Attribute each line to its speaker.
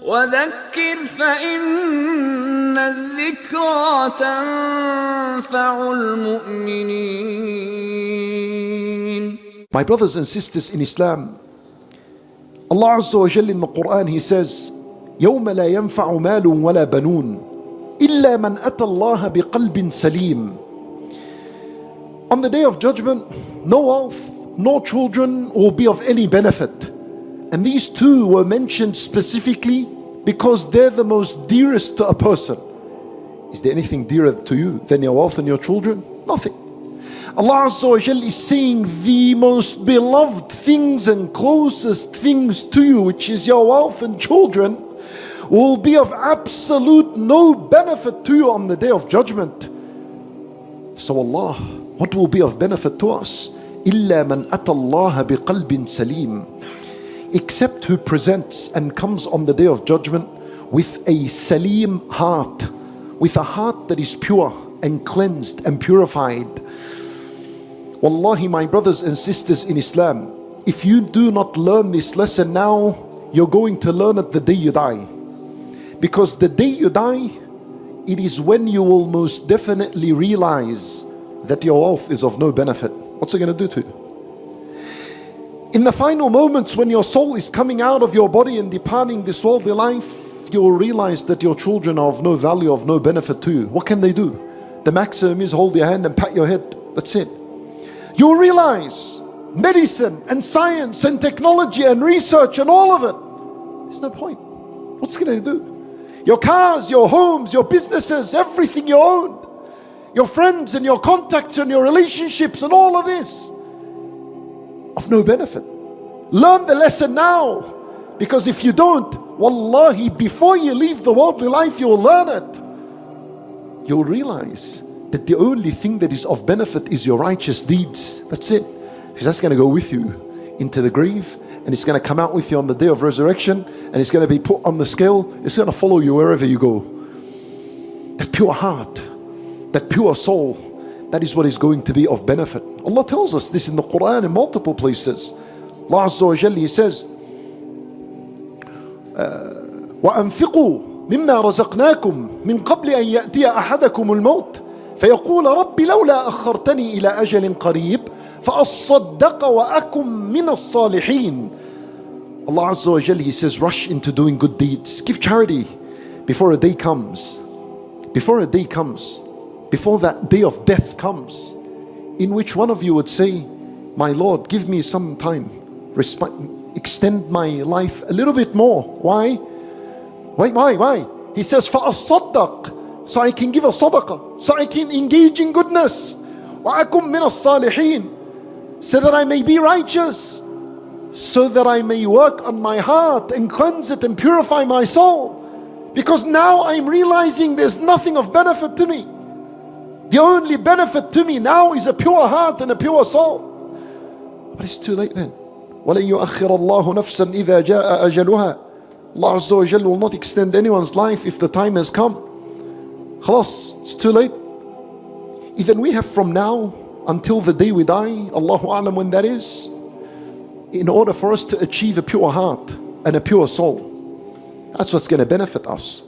Speaker 1: وذكر فإن الذكرى تنفع المؤمنين.
Speaker 2: My brothers and sisters in Islam, Allah Azza wa Jalla in the Qur'an, He says, يَوْمَ لَا يَنْفَعُ مَالٌ وَلَا بَنُونَ إِلَّا مَنْ أَتَى اللَّهَ بِقَلْبٍ سَلِيمٍ. On the day of judgment, no wealth, no children will be of any benefit. And these two were mentioned specifically because they're the most dearest to a person. Is there anything dearer to you than your wealth and your children? Nothing. Allah Azza wa Jalla is saying the most beloved things and closest things to you, which is your wealth and children, will be of absolute no benefit to you on the day of judgment. So Allah, what will be of benefit to us? إِلَّا مَنْ أَتَى اللَّهَ بِقَلْبٍ سَلِيمٍ. Except who presents and comes on the day of judgment with a salim heart, with a heart that is pure and cleansed and purified. Wallahi, my brothers and sisters in Islam, if you do not learn this lesson now, you're going to learn it the day you die. Because the day you die, it is when you will most definitely realize that your wealth is of no benefit. What's it going to do to you? In the final moments when your soul is coming out of your body and departing this worldly life, you will realize that your children are of no value, of no benefit to you. What can they do? The maximum is hold your hand and pat your head. That's it. You'll realize medicine and science and technology and research and all of it, there's no point. What's it going to do? Your cars, your homes, your businesses, everything you owned, your friends and your contacts and your relationships and all of this, of no benefit. Learn the lesson now, because if you don't, wallahi, before you leave the worldly life, you'll learn it. You'll realize that the only thing that is of benefit is your righteous deeds. That's it. Because that's going to go with you into the grave, and it's going to come out with you on the day of resurrection, and it's going to be put on the scale. It's going to follow you wherever you go. That pure heart, that pure soul, that is what is going to be of benefit. Allah tells us this in the Qur'an in multiple places. Allah Azza wa Jalla, He says, وَأَنفِقُوا مِمَّا رَزَقْنَاكُمْ مِنْ قَبْلِ أَنْ يَأْتِيَ أَحَدَكُمُ الْمَوْتِ فَيَقُولَ رَبِّ لَوْلَا أَخَّرْتَنِي إِلَى أَجَلٍ قَرِيبٍ فَأَصَّدَّقَ وَأَكُمْ مِنَ الصَّالِحِينَ. Allah Azza wa Jalla, He says, rush into doing good deeds. Give charity before a day comes. Before a day comes. Before that day of death comes, in which one of you would say, my Lord, give me some time, extend my life a little bit more. Why? Why? He says, فَأَصَّدَّقْ, so I can give a sadaqah, so I can engage in goodness. وَأَكُمْ مِنَ الصَّالِحِينَ, so that I may be righteous, so that I may work on my heart and cleanse it and purify my soul. Because now I'm realizing there's nothing of benefit to me. The only benefit to me now is a pure heart and a pure soul. But it's too late then. وَلَنْ يُؤَخِّرَ اللَّهُ نَفْسًا إِذَا جَاءَ أَجَلُهَا. Allah Azza wa Jalla will not extend anyone's life if the time has come. Khalas, it's too late. Even we have from now until the day we die, Allahu A'lam when that is, in order for us to achieve a pure heart and a pure soul. That's what's going to benefit us.